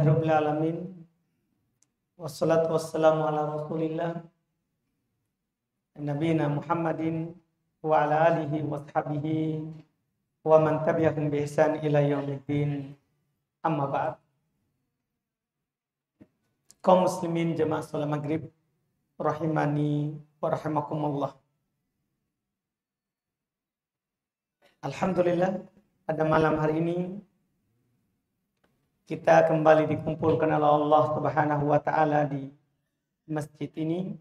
Alhamdulillahirabbil alamin. Wassalatu wassalamu ala Rasulillah nabiyina Muhammadin wa ala alihi washabihi wa man tabi'ahum bi ihsan ila yaumiddin. Amma ba'd. Kaum muslimin jemaah salat maghrib rahimani wa rahimakumullah. Alhamdulillah, pada malam hari ini kita kembali dikumpulkan oleh Allah Subhanahu wa taala di masjid ini.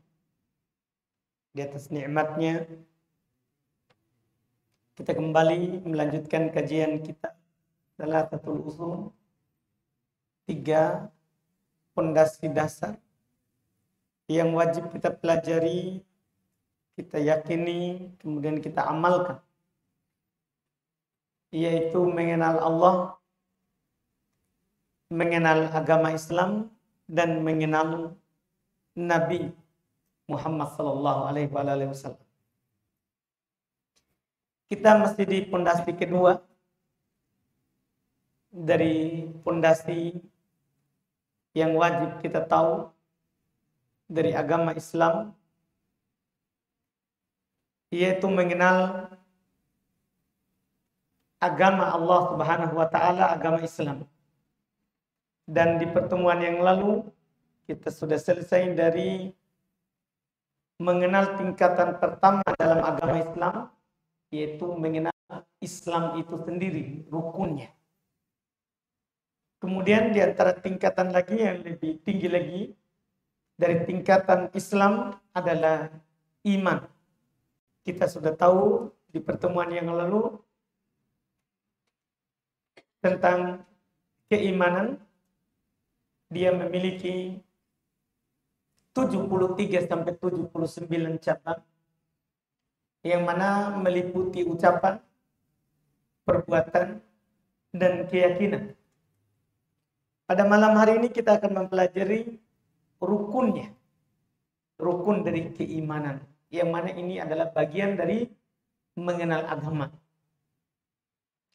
Di atas nikmatnya kita kembali melanjutkan kajian kita Thalathatul Usul, 3 pondasi dasar yang wajib kita pelajari, kita yakini, kemudian kita amalkan, yaitu mengenal Allah, mengenal agama Islam, dan mengenal Nabi Muhammad sallallahu alaihi wasallam. Kita masih di pondasi kedua dari pondasi yang wajib kita tahu dari agama Islam, yaitu mengenal agama Allah Subhanahu wa taala, agama Islam. Dan di pertemuan yang lalu kita sudah selesai dari mengenal tingkatan pertama dalam agama Islam, yaitu mengenal Islam itu sendiri, rukunnya. Kemudian di antara tingkatan lagi yang lebih tinggi lagi dari tingkatan Islam adalah iman. Kita sudah tahu di pertemuan yang lalu tentang keimanan. Dia memiliki 73 sampai 79 cabang, yang mana meliputi ucapan, perbuatan, dan keyakinan. Pada malam hari ini kita akan mempelajari rukunnya, rukun dari keimanan, yang mana ini adalah bagian dari mengenal agama.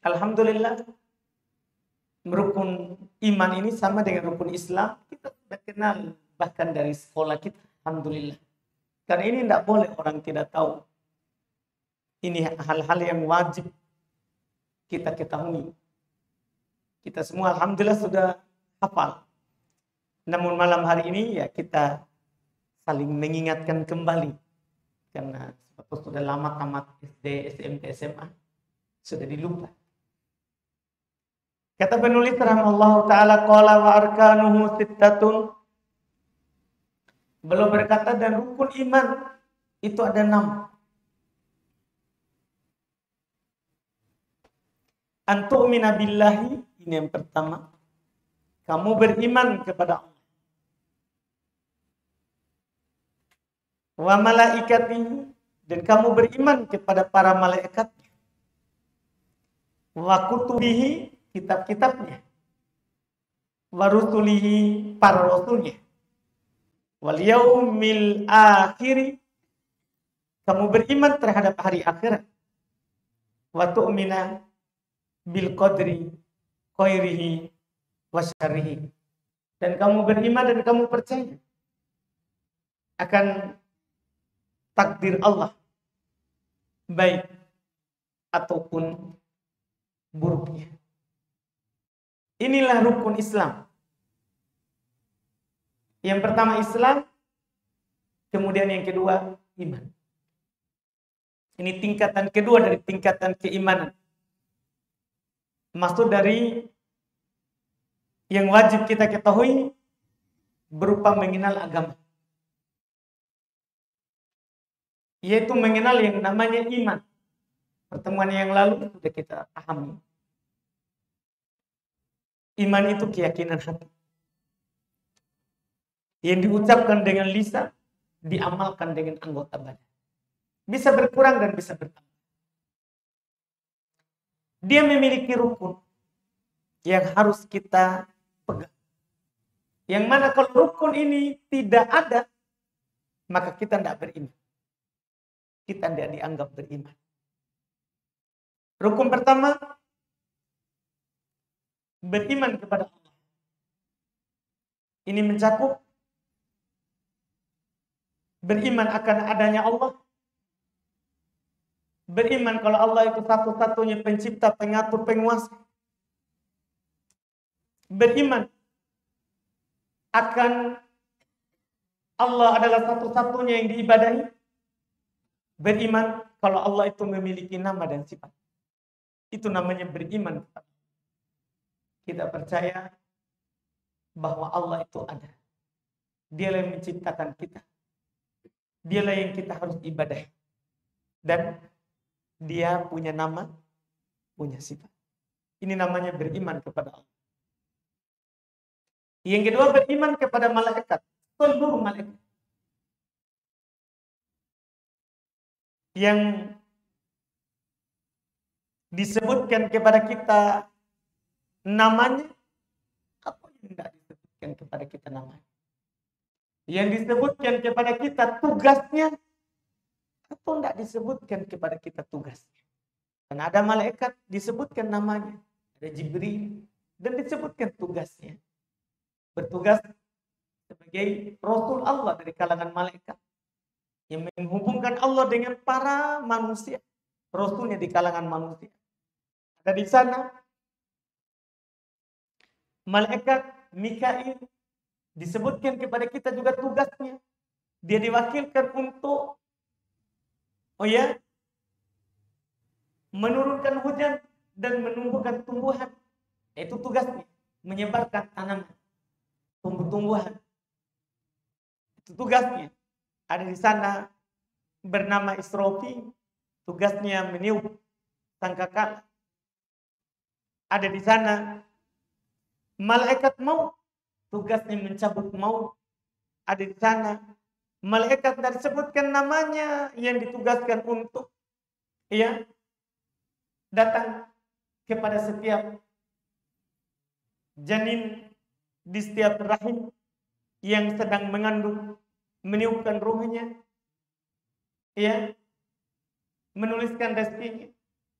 Alhamdulillah, rukun iman ini sama dengan rukun Islam, kita sudah kenal bahkan dari sekolah kita. Alhamdulillah, karena ini tidak boleh orang tidak tahu. Ini hal-hal yang wajib kita ketahui. Kita semua alhamdulillah sudah hafal. Namun malam hari ini ya kita saling mengingatkan kembali, karena sudah lama tamat SD, SMP, SMA, sudah dilupa. Kata penulis rahimahullah ta'ala, qala wa arkanuhu sittatun. Beliau berkata, dan rukun iman itu ada 6. Antu'mina billahi, ini yang pertama. Kamu beriman kepada Allah. Wa malaikatihi, dan kamu beriman kepada para malaikat. Wa kutubihi, kitab-kitabnya. Wa rusulihi, para rasulnya. Wal yaumil akhiri, kamu beriman terhadap hari akhirat. Wa tu'mina bil qadri khairihi wa syarrihi, dan kamu beriman dan kamu percaya akan takdir Allah, baik ataupun buruknya. Inilah rukun Islam. Yang pertama Islam, kemudian yang kedua iman. Ini tingkatan kedua dari tingkatan keimanan. Maksud dari yang wajib kita ketahui berupa mengenal agama, yaitu mengenal yang namanya iman. Pertemuan yang lalu sudah kita pahami. Iman itu keyakinan hati yang diucapkan dengan lisan, diamalkan dengan anggota badan. Bisa berkurang dan bisa bertambah. Dia memiliki rukun yang harus kita pegang. Yang mana kalau rukun ini tidak ada, maka kita tidak beriman. Kita tidak dianggap beriman. Rukun pertama, beriman kepada Allah. Ini mencakup beriman akan adanya Allah. Beriman kalau Allah itu satu-satunya pencipta, pengatur, penguasa. Beriman akan Allah adalah satu-satunya yang diibadahi. Beriman kalau Allah itu memiliki nama dan sifat. Itu namanya beriman. Kita percaya bahwa Allah itu ada. Dialah yang menciptakan kita. Dialah yang kita harus ibadahi. Dan dia punya nama, punya sifat. Ini namanya beriman kepada Allah. Yang kedua, beriman kepada malaikat. Seluruh malaikat. Yang disebutkan kepada kita namanya, atau yang tidak disebutkan kepada kita namanya. Yang disebutkan kepada kita tugasnya, atau tidak disebutkan kepada kita tugasnya. Dan ada malaikat disebutkan namanya, ada Jibril, dan disebutkan tugasnya. Bertugas sebagai Rasul Allah dari kalangan malaikat. Yang menghubungkan Allah dengan para manusia. Rasulnya di kalangan manusia. Ada di sana malaikat Mikail disebutkan kepada kita juga tugasnya. Dia diwakilkan untuk menurunkan hujan dan menumbuhkan tumbuhan. Itu tugasnya. Menyebarkan tanaman, tumbuh-tumbuhan. Itu tugasnya. Ada di sana bernama Israfil, tugasnya meniup sangkakala. Ada di sana malaikat maut, tugasnya mencabut maut. Ada di sana malaikat tidak disebutkan namanya yang ditugaskan untuk datang kepada setiap janin di setiap rahim yang sedang mengandung, meniupkan ruhnya, menuliskan rezekinya,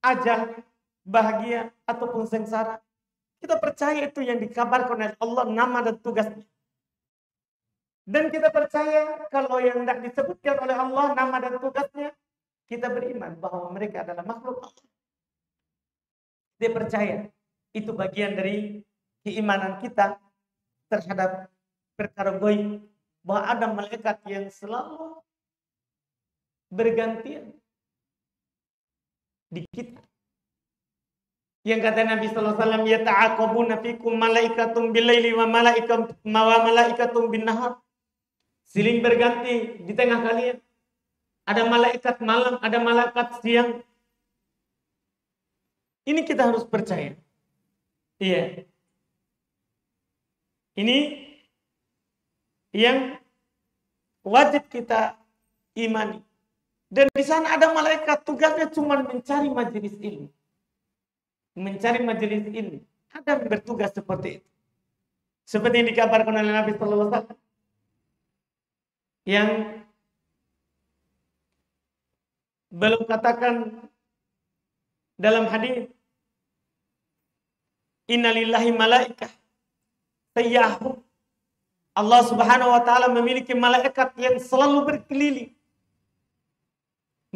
ajalnya, bahagia ataupun sengsara. Kita percaya itu yang dikabarkan oleh Allah, nama dan tugasnya. Dan kita percaya kalau yang tidak disebutkan oleh Allah, nama dan tugasnya, kita beriman bahwa mereka adalah makhluk Allah. Dia percaya itu bagian dari keimanan kita terhadap perkara gaib, bahwa ada malaikat yang selalu bergantian di kita. Yang kata Nabi sallallahu alaihi wasallam, yata'aqabuna fikum malaikatun bil-laili wa malaikatun bin-nahar. Siling berganti di tengah kalian. Ada malaikat malam, ada malaikat siang. Ini kita harus percaya. Iya. Ini yang wajib kita imani. Dan di sana ada malaikat, tugasnya cuma mencari majelis ilmu. Mencari majelis ilmu. Ada yang bertugas seperti itu. Seperti yang dikabarkan oleh Nabi sallallahu alaihi wasallam. Yang belum katakan dalam hadis, innalillahi malaikah sayyahu. Allah Subhanahu wa taala memiliki malaikat yang selalu berkeliling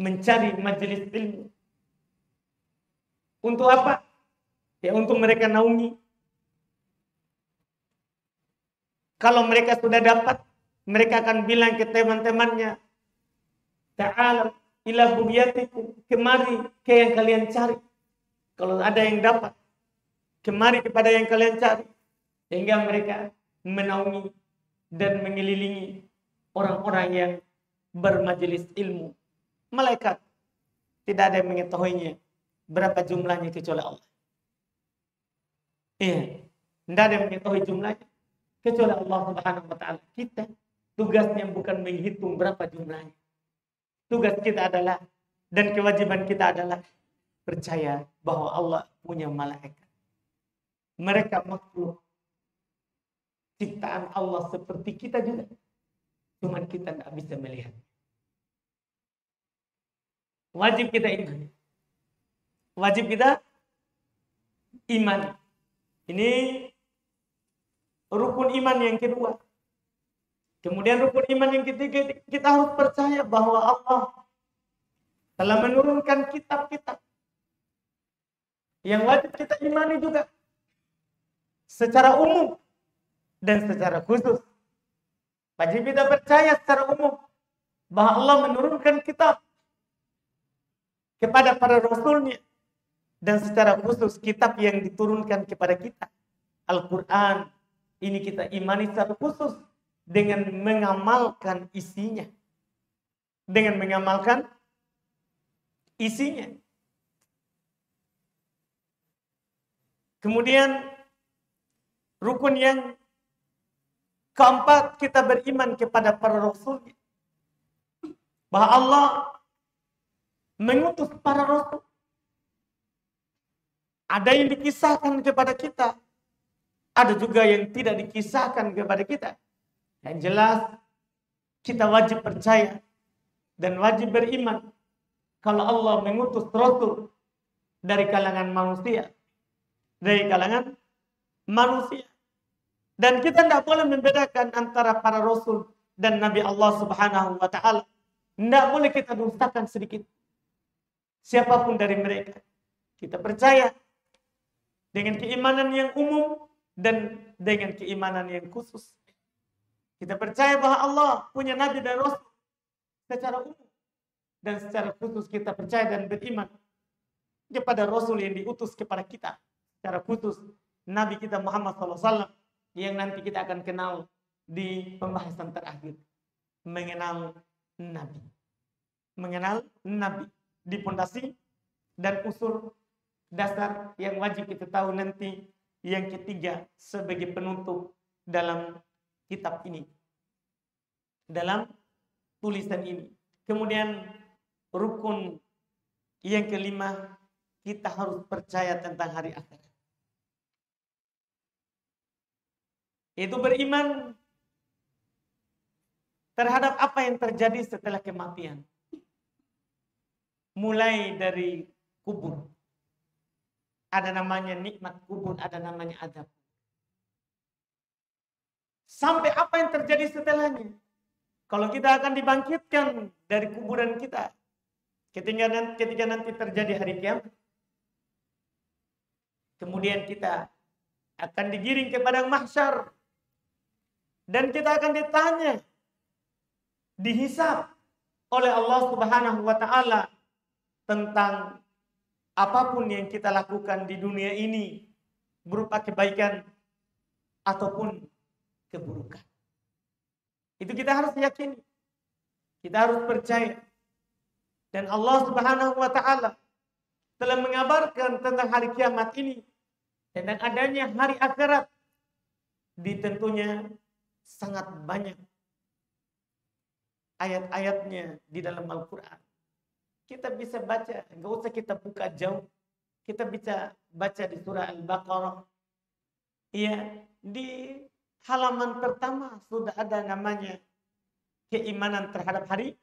mencari majelis ilmu. Untuk apa? Ya untuk mereka naungi. Kalau mereka sudah dapat, mereka akan bilang ke teman-temannya, ta'ala ila bugyatikum, kemari ke yang kalian cari. Kalau ada yang dapat, kemari kepada yang kalian cari. Sehingga mereka menaungi dan mengelilingi orang-orang yang bermajelis ilmu. Malaikat tidak ada yang mengetahuinya berapa jumlahnya kecuali Allah. Tidak ada yang mengetahui jumlahnya kecuali Allah Subhanahu wa taala. Kita tugasnya bukan menghitung berapa jumlahnya. Tugas kita adalah dan kewajiban kita adalah percaya bahwa Allah punya malaikat. Mereka makhluk ciptaan Allah seperti kita juga. Cuman kita tidak bisa melihat. Wajib kita imani. Wajib kita imani. Ini rukun iman yang kedua. Kemudian rukun iman yang ketiga, kita harus percaya bahwa Allah telah menurunkan kitab-kitab yang wajib kita imani juga secara umum dan secara khusus. Wajib kita percaya secara umum bahwa Allah menurunkan kitab kepada para rasulnya, dan secara khusus kitab yang diturunkan kepada kita, Al-Quran, ini kita imani secara khusus dengan mengamalkan isinya. Dengan mengamalkan isinya. Kemudian rukun yang keempat, kita beriman kepada para rasulnya. Bahwa Allah mengutus para rasul. Ada yang dikisahkan kepada kita, ada juga yang tidak dikisahkan kepada kita. Yang jelas, kita wajib percaya dan wajib beriman kalau Allah mengutus rasul dari kalangan manusia. Dari kalangan manusia. Dan kita tidak boleh membedakan antara para rasul dan Nabi Allah Subhanahu wa Ta'ala. Tidak boleh kita dustakan sedikit siapapun dari mereka. Kita percaya dengan keimanan yang umum dan dengan keimanan yang khusus. Kita percaya bahwa Allah punya Nabi dan Rasul secara umum. Dan secara khusus kita percaya dan beriman kepada Rasul yang diutus kepada kita. Secara khusus Nabi kita Muhammad SAW, yang nanti kita akan kenal di pembahasan terakhir. Mengenal Nabi. Mengenal Nabi. Di pondasi dan usul dasar yang wajib kita tahu nanti. Yang ketiga sebagai penutup dalam kitab ini, dalam tulisan ini. Kemudian rukun yang kelima, kita harus percaya tentang hari akhirat. Itu beriman terhadap apa yang terjadi setelah kematian. Mulai dari kubur. Ada namanya nikmat kubur, ada namanya azab. Sampai apa yang terjadi setelahnya. Kalau kita akan dibangkitkan dari kuburan kita, ketika nanti terjadi hari kiamat, kemudian kita akan digiring ke padang mahsyar, dan kita akan ditanya, dihisab oleh Allah Subhanahu wa Ta'ala tentang apapun yang kita lakukan di dunia ini, berupa kebaikan ataupun keburukan. Itu kita harus yakini. Kita harus percaya. Dan Allah Subhanahu wa Ta'ala telah mengabarkan tentang hari kiamat ini, tentang adanya hari akhirat. Tentunya sangat banyak ayat-ayatnya di dalam Al-Quran. Kita bisa baca, nggak usah kita buka jauh. Kita bisa baca di surah Al-Baqarah. Iya, di halaman pertama sudah ada namanya keimanan terhadap hari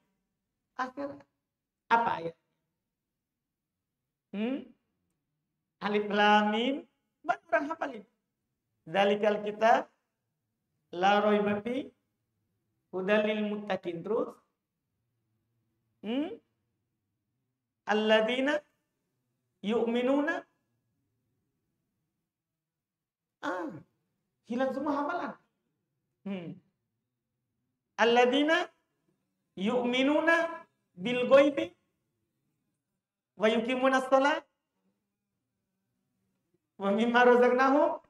akhirat. Apa ayat? Alif Lam Mim. Banyak orang hafalin. Dzalikal kitab la raiba fi hudal lil muttaqin. Terus alladzina yu'minuna. Hilang semua hafalan. Alladzina yu'minuna bil ghaibi wa yuqimuna shalah wa mimma razaqnahum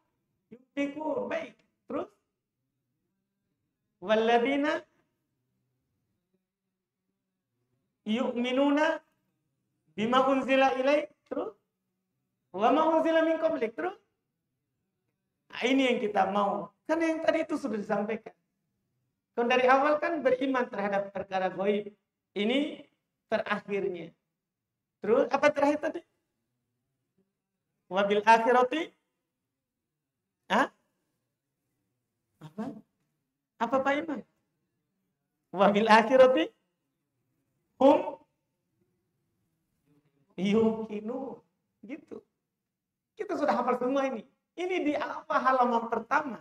yunfiqun. Baik. Terus walladzina yu'minuna bima unzila ilaik. Terus wa ma unzila min qablik. Terus nah, ini yang kita mau. Karena yang tadi itu sudah disampaikan. Kalau dari awal kan beriman terhadap perkara gaib. Ini terakhirnya. Terus apa terakhir tadi? Wabil akhirati. Apa? Apa Pak Iman? Wabil akhirati hum yuqinu. Gitu. Kita sudah hafal semua ini. Ini di halaman pertama.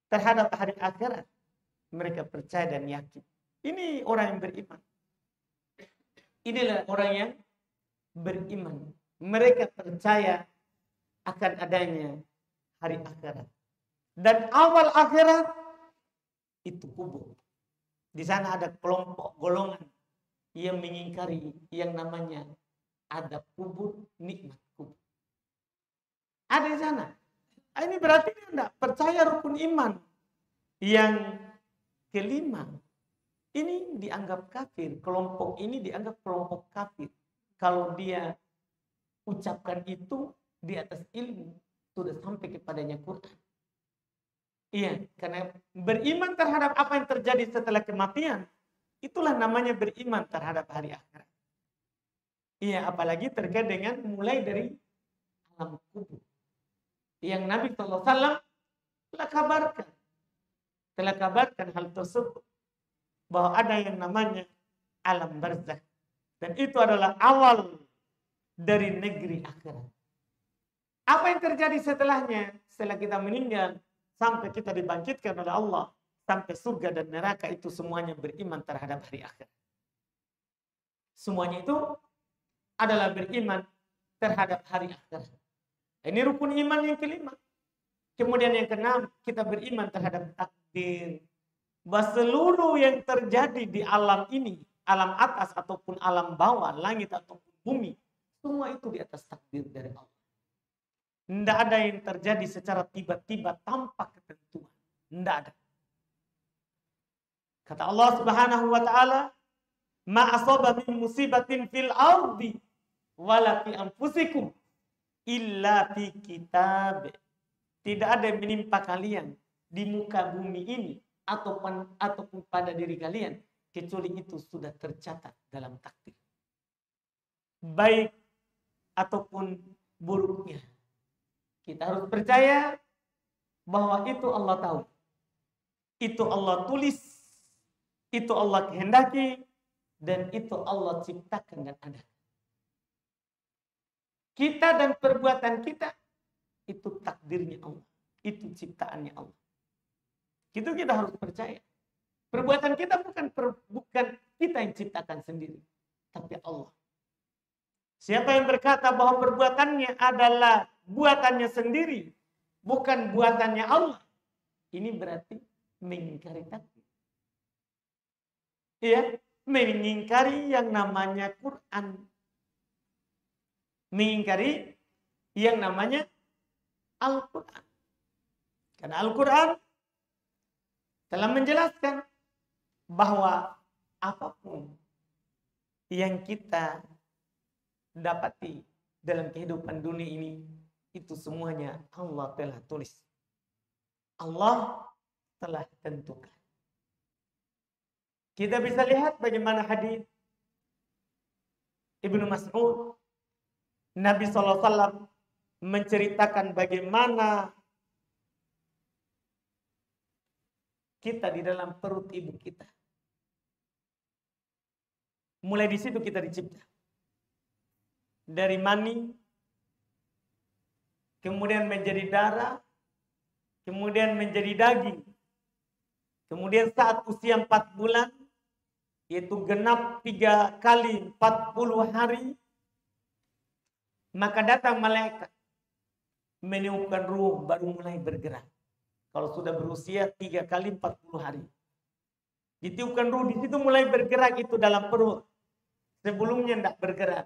terhadap hari akhirat. Mereka percaya dan yakin. Ini orang yang beriman. Inilah orang yang beriman. Mereka percaya akan adanya hari akhirat. Dan awal akhirat itu kubur. Di sana ada kelompok golongan yang mengingkari yang namanya adab kubur, nikmat kubur. Ada di sana. Ini berarti dia tidak percaya rukun iman. Yang kelima, ini dianggap kafir. Kelompok ini dianggap kelompok kafir. Kalau dia ucapkan itu di atas ilmu, sudah sampai kepadanya Quran. Iya, karena beriman terhadap apa yang terjadi setelah kematian, itulah namanya beriman terhadap hari akhirat. Iya, apalagi terkait dengan mulai dari alam kubur. Yang Nabi SAW telah kabarkan hal tersebut, bahwa ada yang namanya alam barzakh, dan itu adalah awal dari negeri akhirat. Apa yang terjadi setelahnya, setelah kita meninggal sampai kita dibangkitkan oleh Allah, sampai surga dan neraka, itu semuanya beriman terhadap hari akhirat. Semuanya itu adalah beriman terhadap hari akhirat. Ini rukun iman yang kelima. Kemudian yang keenam, kita beriman terhadap takdir. Bahwa seluruh yang terjadi di alam ini, alam atas ataupun alam bawah, langit ataupun bumi, semua itu di atas takdir dari Allah. Tidak ada yang terjadi secara tiba-tiba tanpa ketentuan. Tidak ada. Kata Allah Subhanahu wa taala, "Ma asaba min musibatin fil ardi wala fi anfusikum illa fi kitab." Tidak ada yang menimpa kalian di muka bumi ini ataupun pada diri kalian kecuali itu sudah tercatat dalam takdir. Baik ataupun buruknya. Kita harus percaya bahwa itu Allah tahu. Itu Allah tulis. Itu Allah kehendaki. Dan itu Allah ciptakan dan ada. Kita dan perbuatan kita, itu takdirnya Allah. Itu ciptaannya Allah. Itu kita harus percaya. Perbuatan kita bukan kita yang ciptakan sendiri. Tapi Allah. Siapa yang berkata bahwa perbuatannya adalah buatannya sendiri, bukan buatannya Allah, ini berarti mengingkari takdir. Iya, mengingkari yang namanya Quran. Mengingkari yang namanya Al-Quran. Karena Al-Quran telah menjelaskan bahwa apapun yang kita dapati dalam kehidupan dunia ini, itu semuanya Allah telah tulis. Allah telah tentukan. Kita bisa lihat bagaimana hadis Ibnu Mas'ud, Nabi SAW menceritakan bagaimana kita di dalam perut ibu kita. Mulai di situ kita dicipta. Dari mani, kemudian menjadi darah, kemudian menjadi daging. Kemudian saat usia 4 bulan, yaitu genap 3 kali 40 hari, maka datang malaikat meniupkan ruh, baru mulai bergerak. Kalau sudah berusia 3 kali 40 hari. Ditiupkan ruh, di situ mulai bergerak itu dalam perut. Sebelumnya tidak bergerak.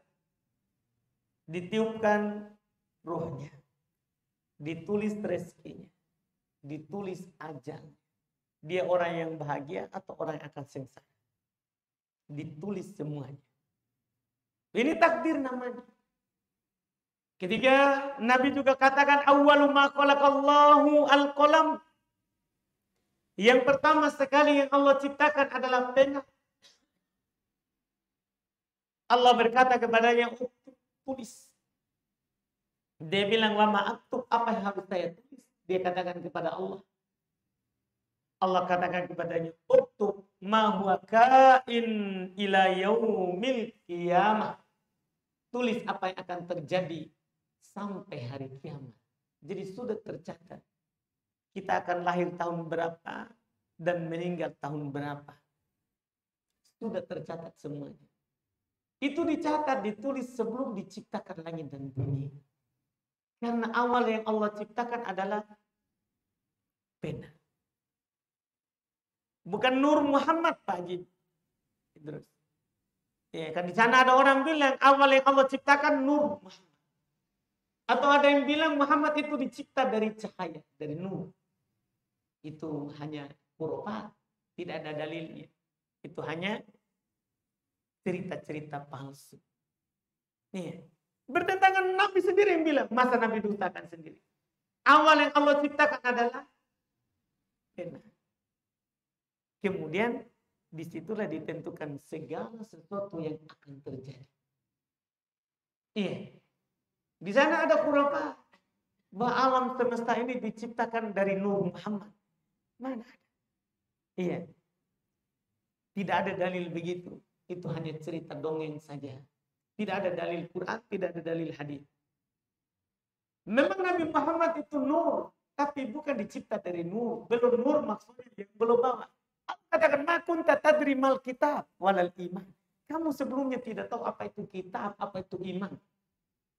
Ditiupkan ruhnya. Ditulis rezekinya. Ditulis ajal. Dia orang yang bahagia atau orang yang akan sengsara. Ditulis semuanya. Ini takdir namanya. Ketika Nabi juga katakan awwalu ma khalaqallahu al-qalam. Yang pertama sekali yang Allah ciptakan adalah pena. Allah berkata kepadanya, tulis. Dia bilang, wa ma'aktub, apa yang harus saya tulis? Dia katakan kepada Allah. Allah katakan kepadanya, uktub ma huwa kain ila yaumil qiyamah. Tulis apa yang akan terjadi sampai hari kiamat. Jadi sudah tercatat. kita akan lahir tahun berapa dan meninggal tahun berapa. Sudah tercatat semuanya. Itu dicatat, ditulis sebelum diciptakan langit dan bumi. Karena awal yang Allah ciptakan adalah pena. Bukan Nur Muhammad, Pak Haji. Terus. Ya, kan di sana ada orang bilang awal yang Allah ciptakan Nur Muhammad. Atau ada yang bilang Muhammad itu dicipta dari cahaya, dari nur. Itu hanya khurafat, tidak ada dalilnya. Itu hanya cerita-cerita palsu. Nih, bertentangan Nabi sendiri yang bilang, masa Nabi dustakan sendiri. Awal yang Allah ciptakan adalah pena. Kemudian disitulah ditentukan segala sesuatu yang akan terjadi. Iya. Di sana ada khurafat bahwa alam semesta ini diciptakan dari Nur Muhammad. Mana ada? Iya. Tidak ada dalil begitu. Itu hanya cerita dongeng saja. Tidak ada dalil Quran, tidak ada dalil hadis. Memang Nabi Muhammad itu nur, tapi bukan dicipta dari nur. Belum nur maksudnya yang belum bawa. Allah katakan, ma kunta tadri mal kitab walal iman. Kamu sebelumnya tidak tahu apa itu kitab, apa itu iman.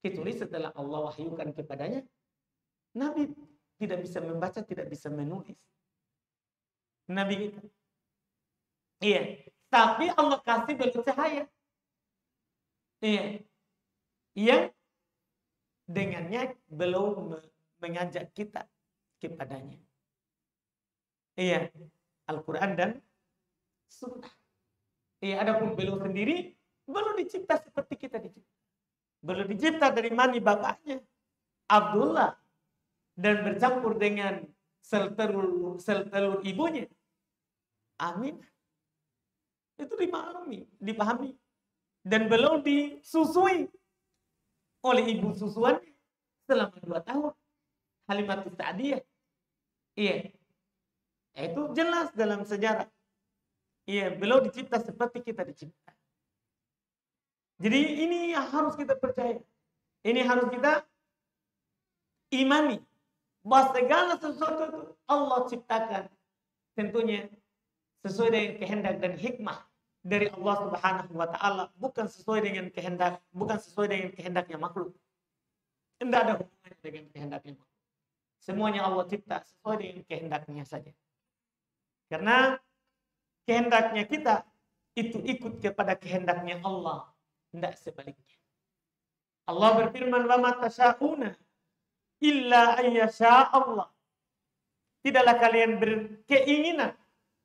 Kecuali setelah Allah wahyukan kepadanya, Nabi tidak bisa membaca, tidak bisa menulis. Nabi itu. Iya. Tapi Allah kasih beliau cahaya. Iya. Yang dengannya belum mengajak kita kepadanya. Iya. Al-Quran dan Sunnah. Iya. Adapun beliau sendiri belum dicipta seperti kita dicipta. Belum dicipta dari mani bapaknya Abdullah dan bercampur dengan sel telur ibunya Aminah. Itu dipahami. Dan belum disusui oleh ibu susuannya selama 2 tahun. Halimatus Sa'diyah. Iya. Itu jelas dalam sejarah. Iya, belum dicipta seperti kita dicipta. Jadi ini yang harus kita percaya. Ini harus kita imani. Bahwa segala sesuatu itu Allah ciptakan. Tentunya sesuai dengan kehendak dan hikmah dari Allah Subhanahu wa taala, bukan sesuai dengan kehendaknya makhluk. Tidak ada hubungannya dengan kehendaknya makhluk. Semuanya Allah cipta sesuai dengan kehendaknya saja. Karena kehendaknya kita itu ikut kepada kehendaknya Allah, tidak sebaliknya. Allah berfirman, "Wa ma tasyauna illa ayyasha Allah." Tidaklah kalian berkeinginan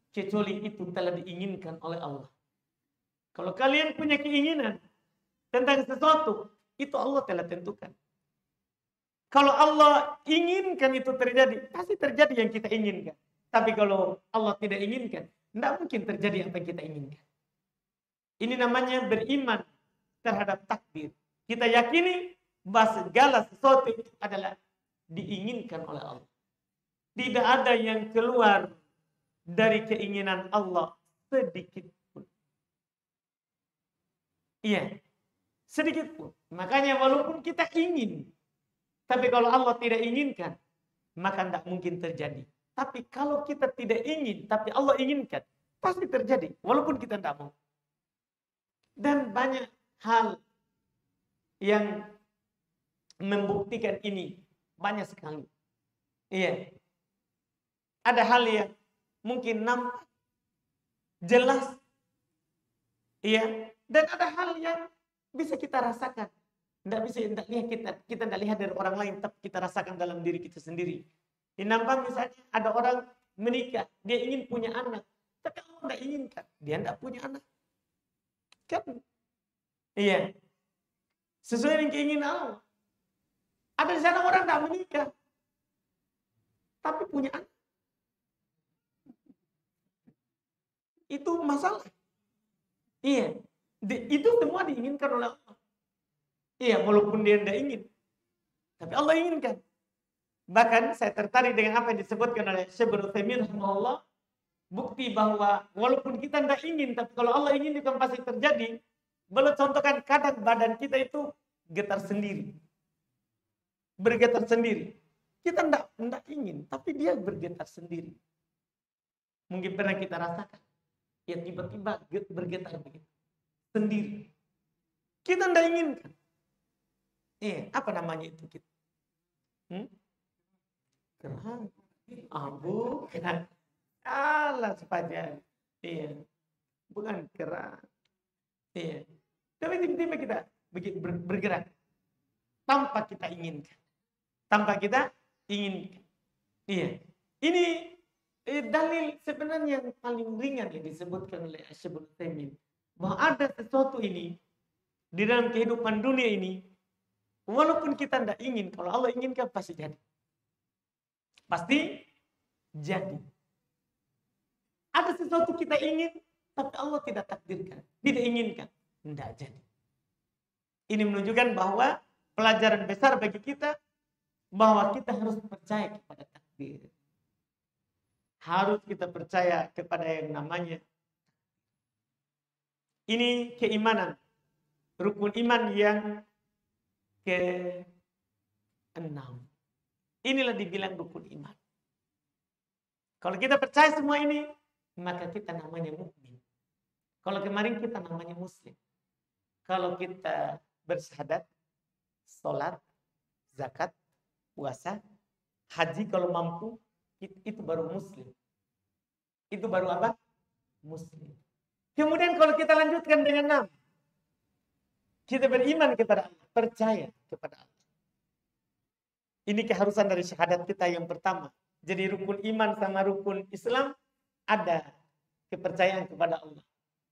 kecuali itu telah diinginkan oleh Allah. Kalau kalian punya keinginan tentang sesuatu, itu Allah telah tentukan. Kalau Allah inginkan itu terjadi, pasti terjadi yang kita inginkan. Tapi kalau Allah tidak inginkan, tidak mungkin terjadi apa yang kita inginkan. Ini namanya beriman terhadap takdir. Kita yakini bahwa segala sesuatu itu adalah diinginkan oleh Allah. Tidak ada yang keluar dari keinginan Allah sedikit pun. Iya, sedikit pun. Makanya walaupun kita ingin, tapi kalau Allah tidak inginkan, maka tidak mungkin terjadi. Tapi kalau kita tidak ingin, tapi Allah inginkan, pasti terjadi. Walaupun kita tidak mau. Dan banyak hal yang membuktikan ini. Banyak sekali. Iya. Ada hal yang mungkin nampak jelas. Iya. Dan ada hal yang bisa kita rasakan. Tidak lihat kita tidak lihat dari orang lain, tapi kita rasakan dalam diri kita sendiri. Ini nampak misalnya ada orang menikah, dia ingin punya anak, tapi Allah tidak inginkan, dia tidak punya anak. Kan? Iya. Sesuai dengan keinginan Allah. Ada di sana orang tidak menikah, tapi punya anak. Itu masalah. Iya. Itu semua diinginkan oleh Allah. Iya, walaupun dia tidak ingin. Tapi Allah inginkan. Bahkan saya tertarik dengan apa yang disebutkan oleh Syekh Ibnu Utsaimin rahimahullah. Bukti bahwa walaupun kita tidak ingin, tapi kalau Allah ingin itu pasti terjadi. Beliau contohkan kadang badan kita itu getar sendiri. Bergetar sendiri. Kita enggak ingin, tapi dia bergetar sendiri. Mungkin pernah kita rasakan. Ya tiba-tiba bergetar begitu. Sendiri. Kita enggak inginkan. Apa namanya itu kita? Kerang. Bukan. Allah sepanjang. Bukan kerang. Tapi tiba-tiba kita bergerak. Tanpa kita inginkan. Ini dalil sebenarnya yang paling ringan yang disebutkan oleh Syaikhul Utsaimin. Bahwa ada sesuatu ini di dalam kehidupan dunia ini, walaupun kita tidak ingin, kalau Allah inginkan pasti jadi. Pasti jadi. Ada sesuatu kita ingin, tapi Allah tidak takdirkan, tidak inginkan, tidak jadi. Ini menunjukkan bahwa pelajaran besar bagi kita, bahwa kita harus percaya kepada takdir. Harus kita percaya kepada yang namanya. Ini keimanan. Rukun iman yang ke-6. Inilah dibilang rukun iman. Kalau kita percaya semua ini, maka kita namanya mukmin. Kalau kemarin kita namanya muslim. Kalau kita bersyahadat, sholat, zakat, puasa, haji kalau mampu, itu baru muslim. Itu baru apa? Muslim. Kemudian kalau kita lanjutkan dengan 6. Kita beriman kepada Allah, percaya kepada Allah. Ini keharusan dari syahadat kita yang pertama. Jadi rukun iman sama rukun Islam ada kepercayaan kepada Allah.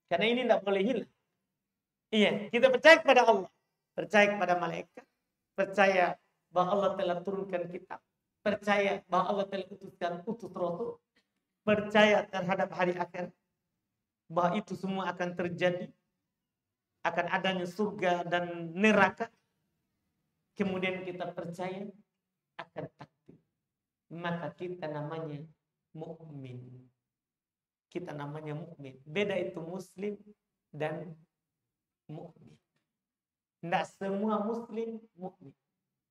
Karena ini tidak boleh hilang. Kita percaya kepada Allah, percaya kepada malaikat, percaya bahwa Allah telah turunkan kitab, percaya bahwa Allah telah utus rasul, percaya terhadap hari akhir, bahwa itu semua akan terjadi, akan adanya surga dan neraka. Kemudian kita percaya akan takdir. Maka kita namanya mukmin. Kita namanya mukmin. Beda itu muslim dan mukmin. Tidak semua muslim mukmin.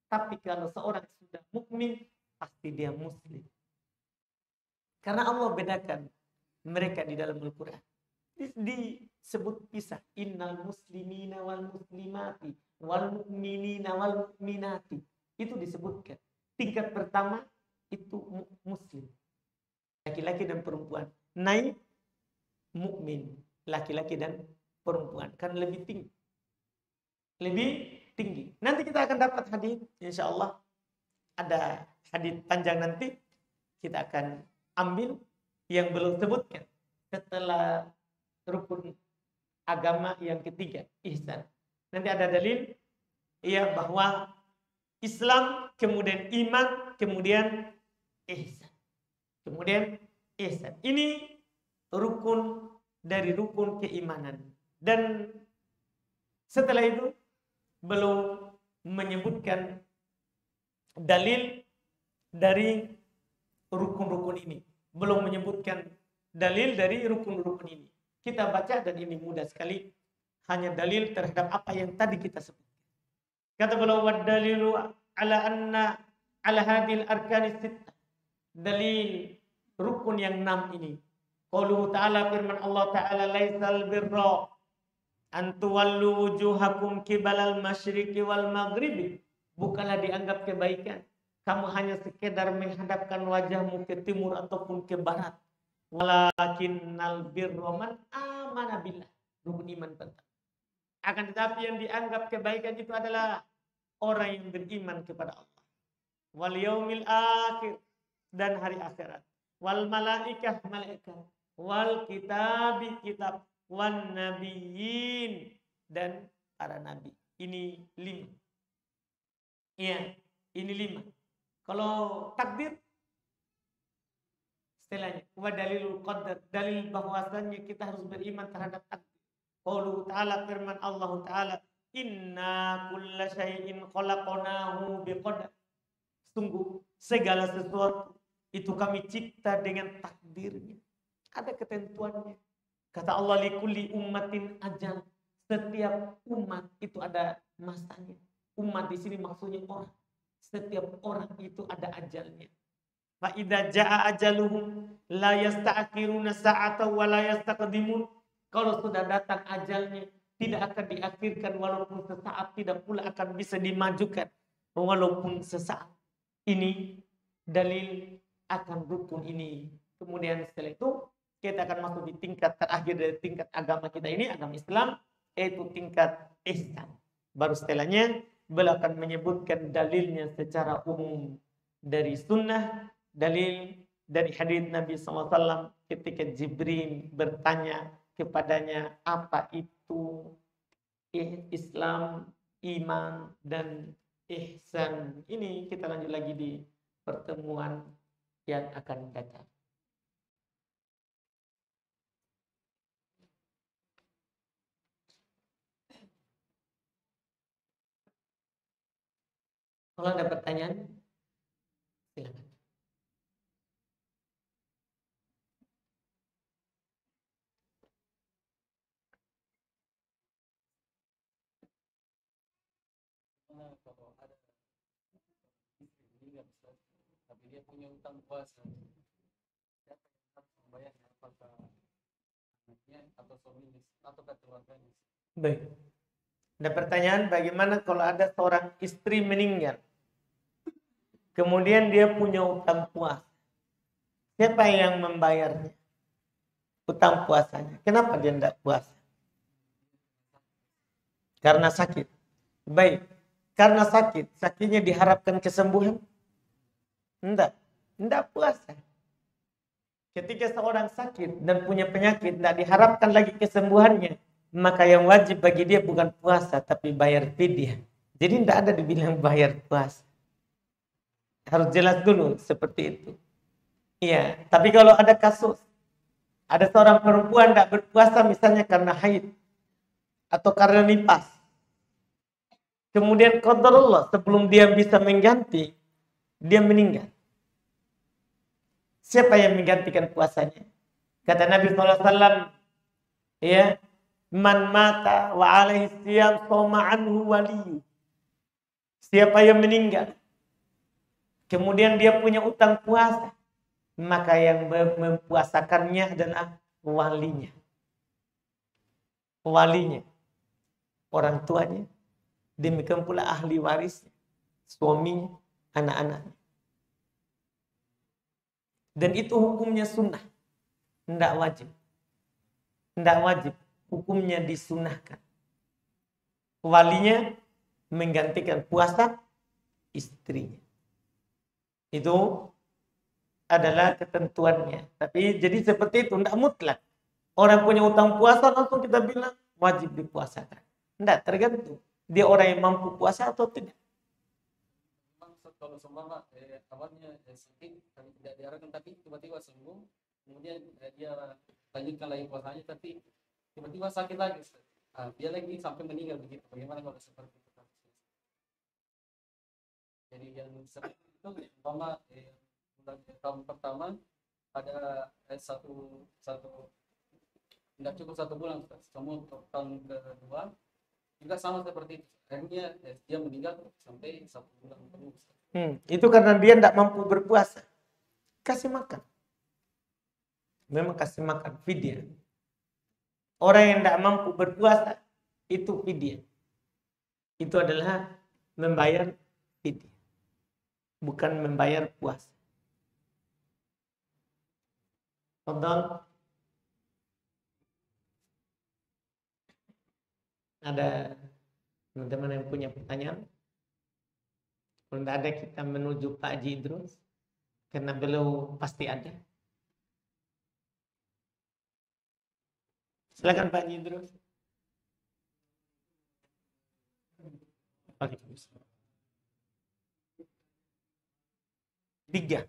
Tapi kalau seorang sudah mukmin, pasti dia muslim. Karena Allah bedakan mereka di dalam Al-Quran. Disebut pisah. Innal muslimina wal muslimati wal mu'minina wal mu'minati. Itu disebutkan. Tingkat pertama itu muslim. Laki-laki dan perempuan. Naik mukmin. Laki-laki dan perempuan. Kan lebih tinggi. Lebih tinggi. Nanti kita akan dapat hadis. Insya Allah ada hadis panjang nanti. Kita akan ambil yang belum sebutkan. Setelah rukun agama yang ketiga, ihsan. Nanti ada dalil bahwa Islam, kemudian iman, kemudian ihsan. Kemudian ihsan. Ini rukun dari rukun keimanan. Dan setelah itu belum menyebutkan dalil dari rukun-rukun ini. Belum menyebutkan dalil dari rukun-rukun ini. Kita baca dan ini mudah sekali. Hanya dalil terhadap apa yang tadi kita sebut. Kata beliau, dalilu ala anna ala hadil arkanis sittah. Dalil rukun yang 6 ini. Qauluhu ta'ala, firman Allah Ta'ala, laisal birra an tuwallu wujuhakum kibalal masyriqi wal maghribi. Bukanlah dianggap kebaikan kamu hanya sekedar menghadapkan wajahmu ke timur ataupun ke barat. Walakinnal birra man amana billah. Rukun iman pertama. Akan tetapi yang dianggap kebaikan itu adalah orang yang beriman kepada Allah. Wal yaumil akhir, dan hari akhirat. Wal malaikah, malaikat. Wal kitabi, kitab. Wan nabiyyin, dan para nabi. Ini 5. Ini 5. Kalau takdir, istilahnya wa dalilul qadar, dalil bahwasannya kita harus beriman terhadap takdir. Qauluhu ta'ala, firman Allah Ta'ala, inna kulla syai'in khalaqnahu biqadar. Sungguh segala sesuatu itu kami cipta dengan takdirnya. Ada ketentuannya. Kata Allah, likulli ummatin ajal. Setiap umat itu ada masanya. Umat di sini maksudnya orang. Setiap orang itu ada ajalnya. Fa idza jaa ajaluhum la yasta'khiruna sa'atan wa la yastaqdimun. Kalau sudah datang ajalnya, tidak akan diakhirkan walaupun sesaat, tidak pula akan bisa dimajukan walaupun sesaat. Ini dalil akan rukun ini. Kemudian setelah itu kita akan masuk di tingkat terakhir dari tingkat agama kita ini, agama Islam, yaitu tingkat ihsan. Baru setelahnya beliau akan menyebutkan dalilnya secara umum dari sunnah, dalil dari hadits Nabi SAW ketika Jibril bertanya kepadanya apa itu Islam, iman, dan ihsan. Ini kita lanjut lagi di pertemuan yang akan datang. Kalau ada pertanyaan, silakan. Kalau ada tapi dia punya utang puasa, siapa yang harus membayarnya? Apakah anaknya atau suaminya atau keluarganya? Baik. Ada pertanyaan, bagaimana kalau ada seorang istri meninggal, kemudian dia punya utang puasa, siapa yang membayarnya utang puasanya? Kenapa dia tidak puasa? Karena sakit. Baik, karena sakit, sakitnya diharapkan kesembuhan? Tidak puasa. Ketika seorang sakit dan punya penyakit, tidak diharapkan lagi kesembuhannya, maka yang wajib bagi dia bukan puasa, tapi bayar fidyah. Jadi tidak ada dibilang bayar puasa. Harus jelas dulu seperti itu. Iya, tapi kalau ada kasus, ada seorang perempuan tidak berpuasa misalnya karena haid atau karena nifas, kemudian qadarullah sebelum dia bisa mengganti, dia meninggal. Siapa yang menggantikan puasanya? Kata Nabi SAW, ya, man mata wa alaihi siyam soma anhu waliyu. Siapa yang meninggal, kemudian dia punya utang puasa, maka yang mempuasakannya adalah walinya. Walinya, orang tuanya, demikian pula ahli warisnya, suaminya, anak-anaknya. Dan itu hukumnya sunnah, tidak wajib. Tidak wajib, hukumnya disunahkan. Walinya menggantikan puasa istrinya. Itu adalah ketentuannya. Tapi jadi seperti itu, tidak mutlak. Orang punya utang puasa langsung kita bilang wajib dipuasakan. Tidak, tergantung. Dia orang yang mampu puasa atau tidak. Kalau seumpama awalnya sakit tapi tidak diarahkan, tapi tiba-tiba sembuh, kemudian dia lanjutkan lagi puasanya, tapi tiba-tiba sakit lagi, dia lagi sampai meninggal begitu. Bagaimana kalau seperti itu? Jadi yang seperti itu umpama tahun pertama ada satu tidak cukup 1 bulan, semua tahun kedua juga sama seperti itu. Akhirnya dia meninggal sampai 1 bulan terus. Itu karena dia tidak mampu berpuasa. Kasih makan. Memang kasih makan, fidyah. Orang yang tidak mampu berpuasa, itu fidyah. Itu adalah membayar fidyah. Bukan membayar puasa. Contoh, ada teman-teman yang punya pertanyaan? Kalau tidak ada, kita menuju Pak Haji Idrus, karena beliau pasti ada. Silakan Pak Haji Idrus. Waalaikumsalam. 3.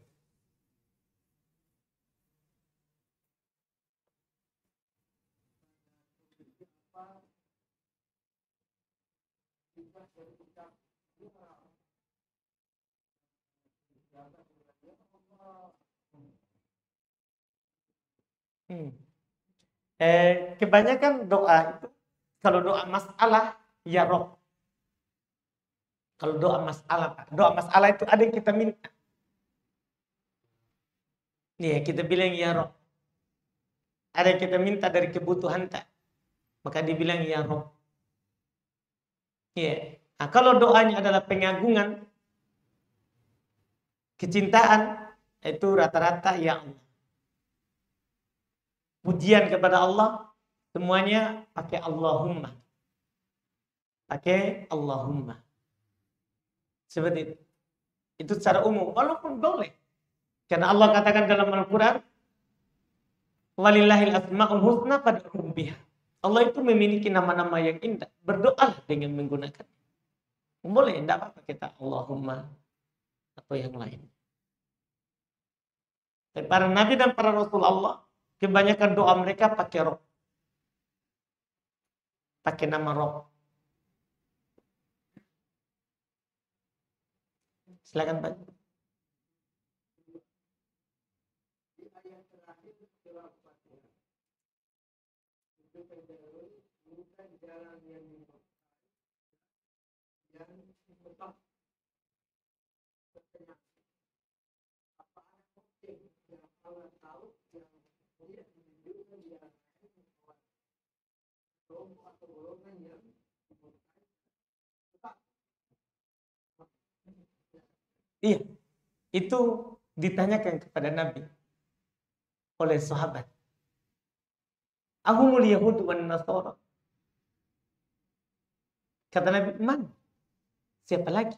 Kebanyakan doa itu, kalau doa masalah, ya Rob. Kalau doa masalah, Pak. Doa masalah itu ada yang kita minta. Nih, kita bilang ya Rob. Ada yang kita minta dari kebutuhan tak. Maka dibilang ya Rob. Iya. Nah, kalau doanya adalah pengagungan, kecintaan, itu rata-rata ya Allah. Pujian kepada Allah, semuanya pakai Allahumma. Pakai Allahumma. Seperti itu. Itu secara umum. Walaupun boleh. Karena Allah katakan dalam Al-Quran, walillahil asma'ul husna fad'uhu biha. Allah itu memiliki nama-nama yang indah. Berdoalah dengan menggunakan. Boleh, tidak apa-apa kita Allahumma atau yang lain. Tapi para nabi dan para rasul Allah, kebanyakan doa mereka pakai Rob. Pakai nama Rob. Silakan Pak. Iya, itu ditanyakan kepada Nabi oleh sahabat. Ahumul Yahud wan Nasara. Kata Nabi, man? Siapa lagi?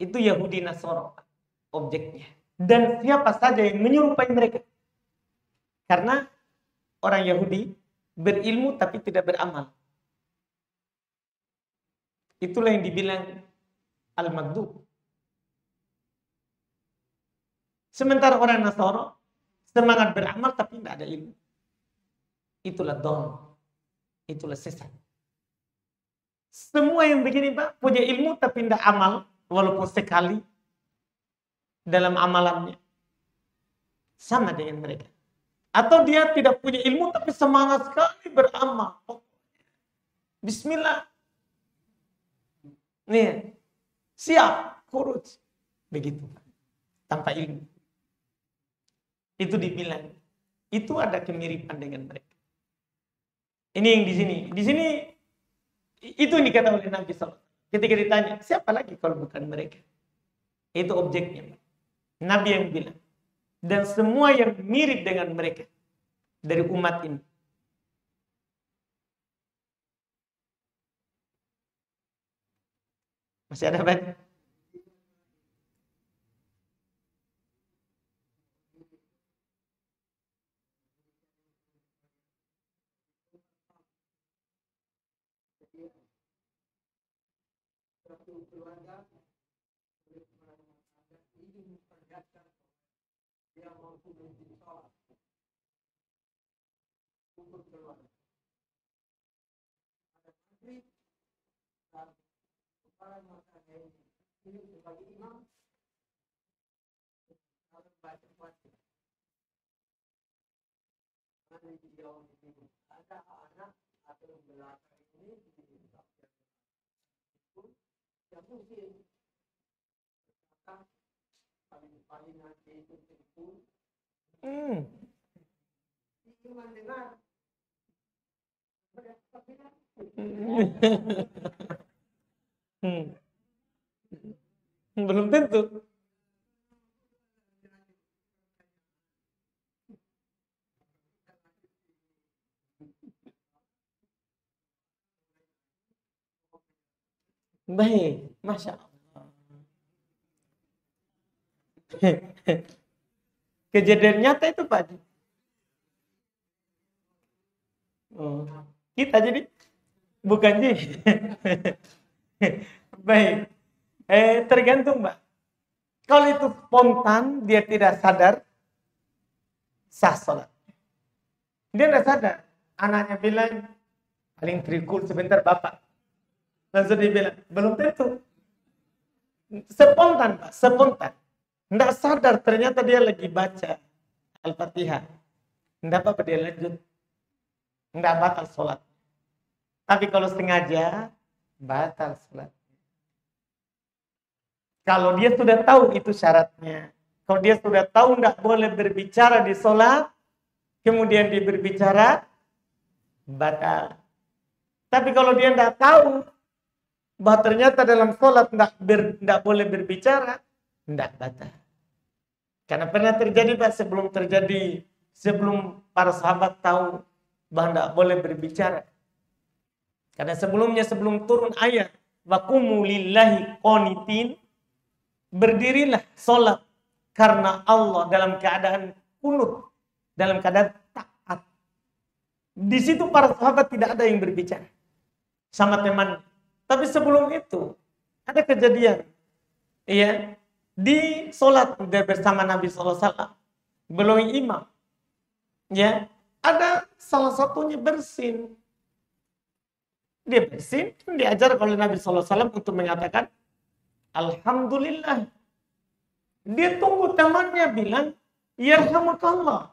Itu Yahudi Nasara objeknya. Dan siapa saja yang menyerupai mereka. Karena orang Yahudi berilmu tapi tidak beramal. Itulah yang dibilang al-maghdub. Sementara orang Nasara semangat beramal tapi tidak ada ilmu. Itulah don. Itulah sesat. Semua yang begini Pak punya ilmu tapi tidak amal walaupun sekali dalam amalannya sama dengan mereka. Atau dia tidak punya ilmu tapi semangat sekali beramal. Bismillah. Nih, siap, khuruj. Begitu. Tanpa ilmu. Itu dibilang. Itu ada kemiripan dengan mereka. Ini yang di sini. Di sini, itu yang dikatakan oleh Nabi SAW. Ketika ditanya, siapa lagi kalau bukan mereka? Itu objeknya. Nabi yang bilang. Dan semua yang mirip dengan mereka. Dari umat ini. Masih ada banyak. Hmm. Hmm. Belum tentu. Baik, Masya Allah. Kejadian nyata itu Pak. Oh. Kita jadi bukan Ji. Baik. Tergantung Mbak. Kalau itu spontan, dia tidak sadar, sah sholat. Dia tidak sadar. Anaknya bilang, paling trikul sebentar Bapak. Langsung dia bilang, belum tentu. Spontan Pak, spontan. Tidak sadar, ternyata dia lagi baca Al-Fatihah. Tidak apa-apa dia lanjut. Tidak batal sholat. Tapi kalau sengaja, batal sholat. Kalau dia sudah tahu itu syaratnya. Kalau dia sudah tahu tidak boleh berbicara di sholat, kemudian dia berbicara, batal. Tapi kalau dia tidak tahu, bahwa ternyata dalam sholat tidak boleh berbicara, tidak batal. Karena pernah terjadi, Pak, sebelum para sahabat tahu bahwa tidak boleh berbicara. Karena sebelum turun ayat, waqumu lillahi qanitin, berdirilah sholat karena Allah dalam keadaan kunut, dalam keadaan taat. Di situ para sahabat tidak ada yang berbicara sama teman. Tapi sebelum itu ada kejadian, ya, di sholat bersama Nabi SAW, belum imam, ya, ada salah satunya bersin. Dia bersin, diajar oleh Nabi SAW untuk mengatakan Alhamdulillah. Dia tunggu temannya bilang Yarhamukallah.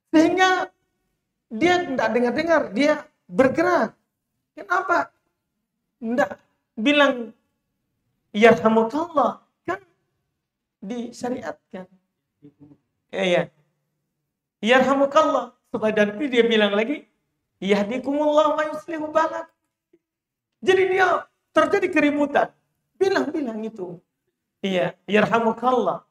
Sehingga dia tidak dengar-dengar, dia bergerak. Kenapa? Tidak bilang Yarhamukallah. Kan disyariatkan. Ya. Yarhamukallah. Supaya dan dia bilang lagi Yahdikumullah wa yuslihu balak. Jadi dia terjadi keributan. Bilang itu. Iya, yarhamukallah.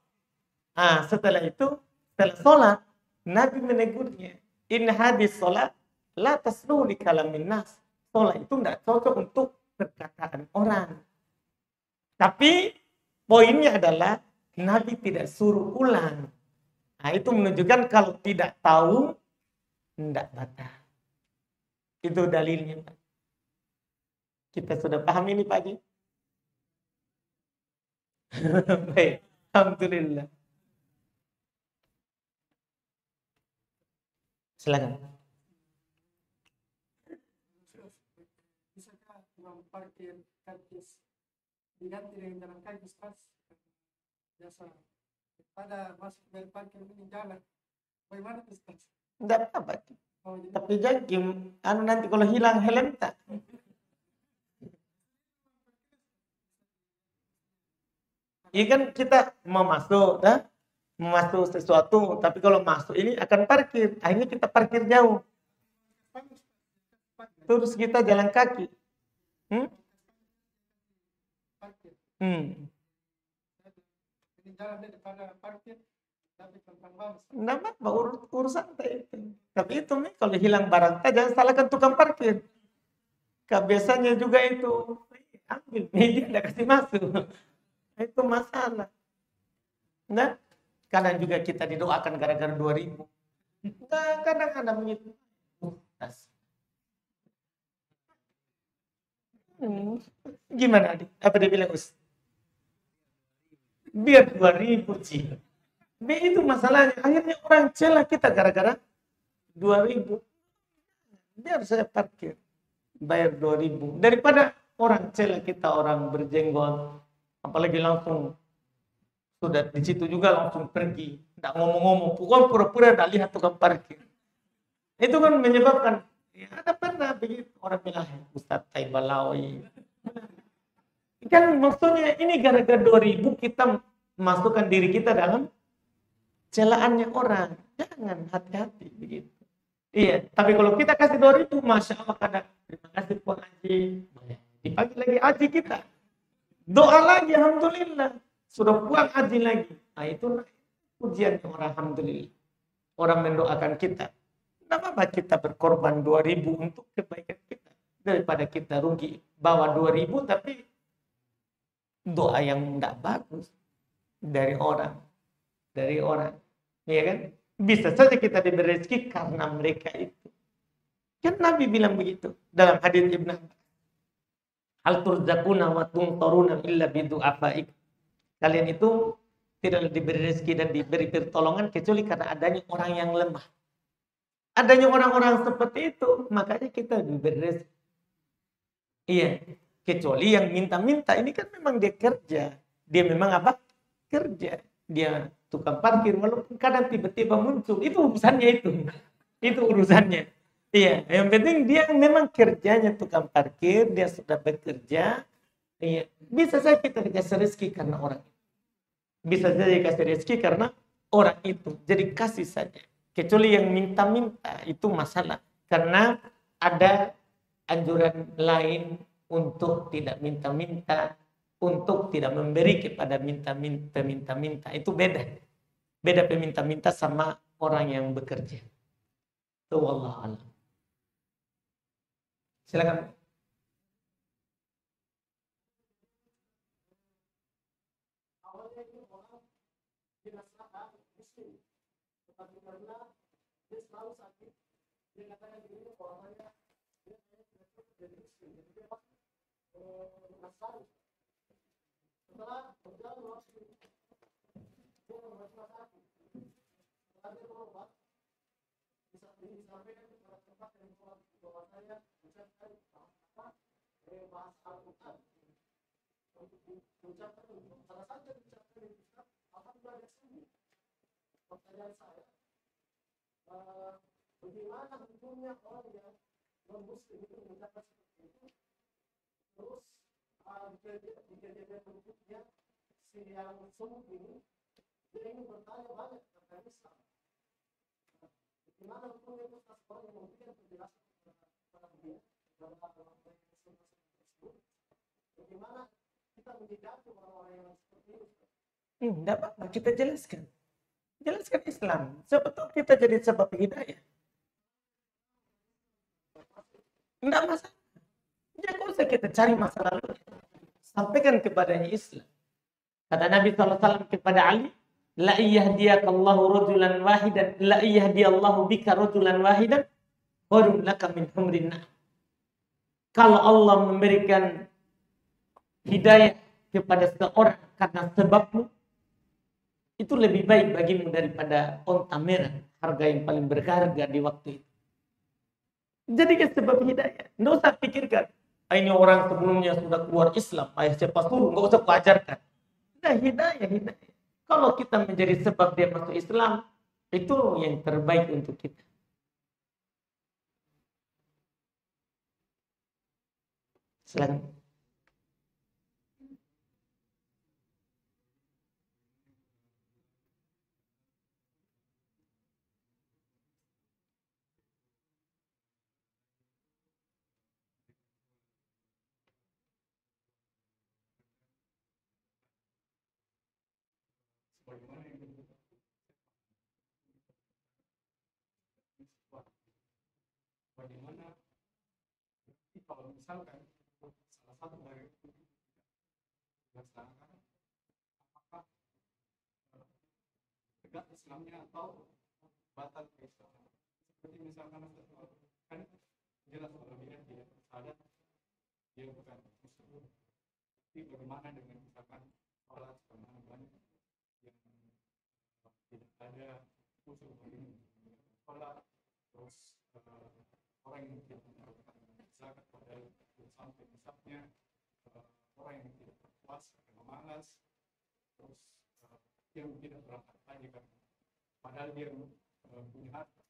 Setelah itu, setelah sholat, Nabi menegurnya. In hadis sholat, la tasluhu li kalamin nas. Sholat itu tidak cocok untuk perkataan orang. Tapi, poinnya adalah, Nabi tidak suruh ulang. Itu menunjukkan kalau tidak tahu, tidak batal. Itu dalilnya, Pak. Kita sudah paham ini, Pak Haji? Baik, alhamdulillah. Silakan. Bisakah parkir karcis diganti dengan jalan kaki, Ustaz? Biasa pada masuk dari parkir ini jalan. Bagaimana, Ustaz? Tidak apa-apa. Jadi Tapi jangan nanti kalau hilang helm tak. Iya kan kita mau masuk, masuk sesuatu, tapi kalau masuk ini akan parkir, akhirnya kita parkir jauh, terus kita jalan kaki. parkir. Ini jalan daripada parkir, tapi tentang bangsa. Nggak apa-apa, urusan itu. Tapi itu nih, kalau hilang barang, jangan salahkan tukang parkir. Biasanya juga itu, ambil, dia nggak kasih masuk. Itu masalah. Nah, kadang juga kita didoakan gara-gara 2000. Nah, kadang-kadang begitu. Gimana, Adik? Apa dia bilang, Us? Biar 2000, Ci. Itu masalahnya. Akhirnya orang celah kita gara-gara 2000. Biar saya parkir. Bayar 2000. Daripada orang celah kita, orang berjenggot. Apalagi langsung sudah di situ juga langsung pergi, tidak ngomong-ngomong, pokoknya pura-pura tidak lihat tukang parkir. Itu kan menyebabkan, ya ada pernah begitu orang bilang Ustaz Taibalawi. Kan maksudnya ini gara-gara 2000 kita masukkan diri kita dalam celaannya orang. Jangan, hati-hati begitu. Iya, tapi kalau kita kasih 2000, Masya Allah kadang terima kasih Puan Haji, dipagi lagi haji kita. Doa lagi, alhamdulillah. Sudah pulang haji lagi. Itu pujian orang, alhamdulillah. Orang mendoakan kita. Tidak apa-apa kita berkorban 2000 untuk kebaikan kita. Daripada kita rugi bawa 2000 tapi doa yang tidak bagus dari orang. Iya kan? Bisa saja kita diberi rezeki karena mereka itu. Kan Nabi bilang begitu dalam hadits Ibnu Abbas. Hal turzakuna wa tuntaruna illa bidu'afaik. Kalian itu tidak diberi rezeki dan diberi pertolongan kecuali karena adanya orang yang lemah. Adanya orang-orang seperti itu, makanya kita diberi rezeki. Iya, kecuali yang minta-minta ini kan memang dia kerja. Dia memang apa? Kerja. Dia tukang parkir walaupun kadang tiba-tiba muncul. Itu urusannya itu. Itu urusannya. Iya, yang penting dia memang kerjanya tukang parkir, dia sudah bekerja, Iya, bisa saja kita dikasih rezeki karena orang. Bisa saja dikasih rezeki karena orang itu. Jadi kasih saja. Kecuali yang minta-minta itu masalah. Karena ada anjuran lain untuk tidak minta-minta, untuk tidak memberi kepada minta-minta. Itu beda. Beda peminta-minta sama orang yang bekerja. Itu wallahu a'lam. Silakan. Awalnya itu orang dirasakan miskin, tetapi karena dia selalu sakit, dia katakan dirinya bahwasanya dia tidak cukup jadi miskin, jadi dia pasti merasa setelah berjalan waktu dia merasa sakit, setelah dia berobat bisa disampaikan kepada tempat yang berobat bahwasanya ucapkan bahasa Al-Quran untuk ucapkan salah satu ucapkan itu alhamdulillah dia sembuh. Pertanyaan saya, bagaimana hukumnya orang yang non-muslim itu mengucapkan seperti itu, terus jika dia berikutnya si yang sembuh ini dia ingin bertanya banyak tentang Islam, bagaimana hukumnya itu seorang yang memberikan penjelasan kepada dia dalam tersebut, bagaimana kita menyikapi orang-orang yang seperti itu? Tidak apa-apa, kita jelaskan. Jelaskan Islam. Sebetulnya kita jadi sebab hidayah. Tidak masalah. Jangan usah kita cari masa lalu. Sampaikan kepadanya Islam. Kata Nabi SAW kepada Ali, La iyahdiyakallahu rajulan wahidan, la iyahdiyallahu bika rajulan wahidan, khairun laka min humrin na'am. Kalau Allah memberikan hidayah kepada seorang karena sebabmu, itu lebih baik bagimu daripada onta merah, harga yang paling berharga di waktu itu. Jadi sebab hidayah. Nggak usah pikirkan, ini orang sebelumnya sudah keluar Islam, ayah siapa suruh, nggak usah kuajarkan. Nah, hidayah. Kalau kita menjadi sebab dia masuk Islam, itu yang terbaik untuk kita. Silakan. Bagaimana kalau misalkan salah satu dari dilaksanakan, apakah tegak Islamnya atau batal keislaman? Seperti misalkan kan jelas kalau dia tidak sadar dia bukan muslim. Tapi bagaimana dengan misalkan sholat kemana banyak yang tidak ada usul ini sholat, terus orang yang tidak melakukan zakat pada sampai misalnya orang yang tidak berpuasa karena malas, terus yang tidak berangkat haji kan padahal dia punya harta.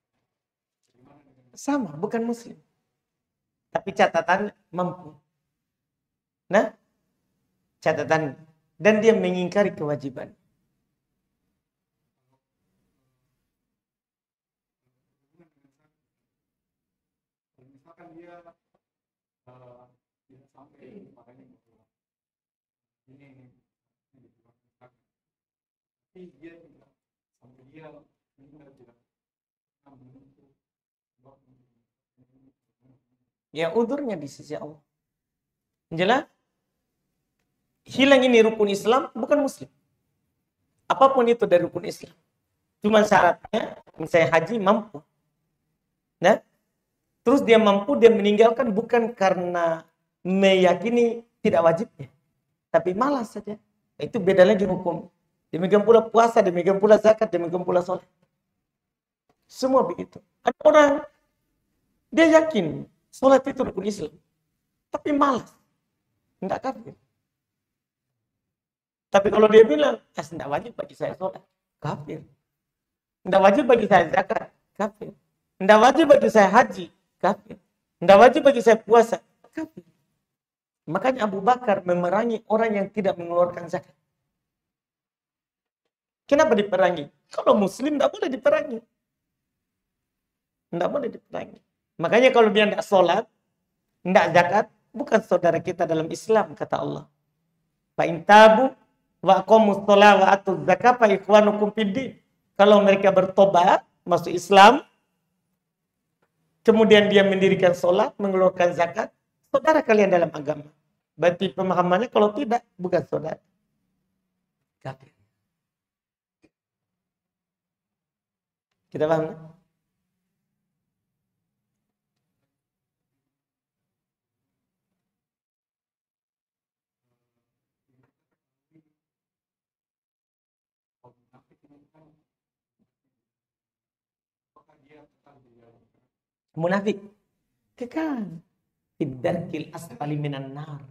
Bagaimana dengan Sama, bukan muslim. Tapi catatan mampu. Nah, catatan. Dan dia mengingkari kewajiban. misalkan dia tidak sampai makanya ini tapi dia tidak sampai dia meninggal tidak menentu. Ya udurnya di sisi Allah. Jelas? Hilang ini rukun Islam, bukan muslim. Apapun itu dari rukun Islam. Cuma syaratnya, misalnya haji mampu. Nah, terus dia mampu, dia meninggalkan bukan karena meyakini tidak wajibnya. Tapi malas saja. Itu beda lagi hukum. Demikian pula puasa, demikian pula zakat, demikian pula sholat. Semua begitu. Ada orang, dia yakin sholat itu rukun Islam. Tapi malas. Tidak kafir. Tapi kalau dia bilang, tidak wajib bagi saya sholat. Kafir. Tidak wajib bagi saya zakat. Kafir. Tidak wajib bagi saya haji. Kafir. Tidak wajib bagi saya puasa. Kafir. Makanya Abu Bakar memerangi orang yang tidak mengeluarkan zakat. Kenapa diperangi? Kalau muslim tidak boleh diperangi. Tidak boleh diperangi. Makanya kalau dia tidak sholat, tidak zakat, bukan saudara kita dalam Islam, kata Allah. Fa in tabu wa aqamus shalah wa atuz zakat fa ikhwanukum fiddin. Kalau mereka bertobat, masuk Islam, kemudian dia mendirikan sholat, mengeluarkan zakat, saudara kalian dalam agama. Berarti pemahamannya kalau tidak, bukan saudara. Kafir. Kita paham? Munafik kekal fiddarkil asfali minan nar,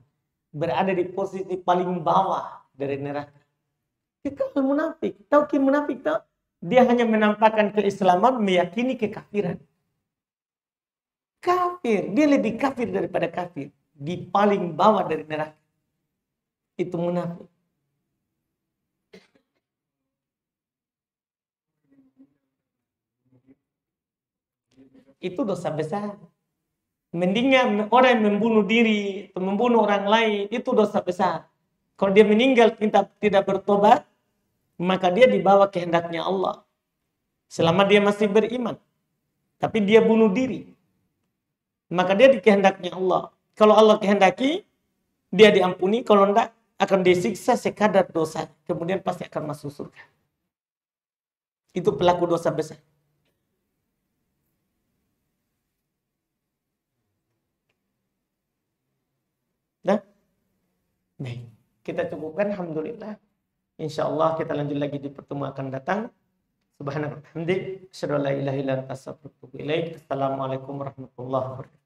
berada di posisi paling bawah dari neraka. Kekal munafik. Tahu munafik tahu? Dia hanya menampakkan keislaman, meyakini kekafiran. Kafir, dia lebih kafir daripada kafir, di paling bawah dari neraka. Itu munafik. Itu dosa besar. Mendingan orang yang membunuh diri atau membunuh orang lain, itu dosa besar. Kalau dia meninggal tidak bertobat, maka dia dibawa kehendaknya Allah. Selama dia masih beriman. Tapi dia bunuh diri, maka dia di kehendaknya Allah. Kalau Allah kehendaki, dia diampuni. Kalau tidak, akan disiksa sekadar dosa. Kemudian pasti akan masuk surga. Itu pelaku dosa besar. Nah, baik. Kita cukupkan, alhamdulillah. Insyaallah kita lanjut lagi di pertemuan akan datang. Subhanallah. Asyhadu an la ilaha illa anta astaghfiruka wa atubu ilaik. Assalamualaikum warahmatullahi wabarakatuh.